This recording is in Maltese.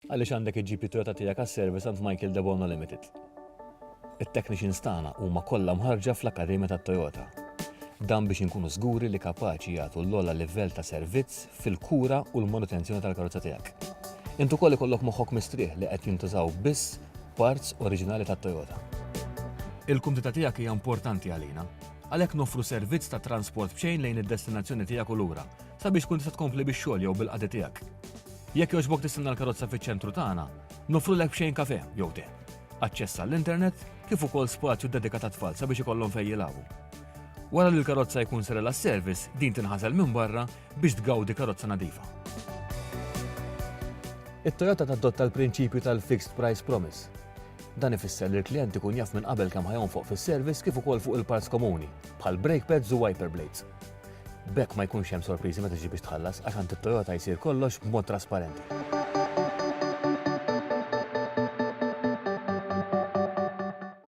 għaliex għandek iġġib Toyota tiegħek għas-service għand Michael De Bono Limited. It-technicians tagħna huma kollha mħarġa fl-Akkademja tat-Toyota. Dan biex inkunu żguri li kapaċi jagħtu l-ogħla livell ta' servizz fil-kura u l-manutenzjoni tal-karozza tiegħek. Intu koll ikollok moħħok mistrieħ li qed jintużaw biss parts oriġinali tat-Toyota. Il-kumdita tiegħek hija importanti għalina, għalhekk noffru servizz ta' transport b'xejn lejn id-destinazzjoni tiegħek u lura sabiex tkun tista' tkompli bix-xogħol jew bil-qagħdi tiegħek. Jekk jogħġbok tistenna l-karozza fiċ-ċentru tagħna, noffru lek b'xejn kafè jew te. Aċċess għall-internet kif ukoll spazju dedikat tat-tfal sabiex ikollhom fejn jilagħbu. Wara li l-karozza jkun serela s-service, din tinħasel minn barra biex tgawdi karozza nadifa. It-Toyota tadotta l-prinċipju tal-Fixed Price Promise. Dan ifisser li l-klient ikun jaf minn qabel kemm ħajonfoq fis-service kif ukoll fuq il-parts komuni, bħal brake pads u wiper blades. Bekk ma jkunx hemm sorpriżi meta tiġi biex tħallas għax għand it-Toyota jsir kollox b'mod trasparenti.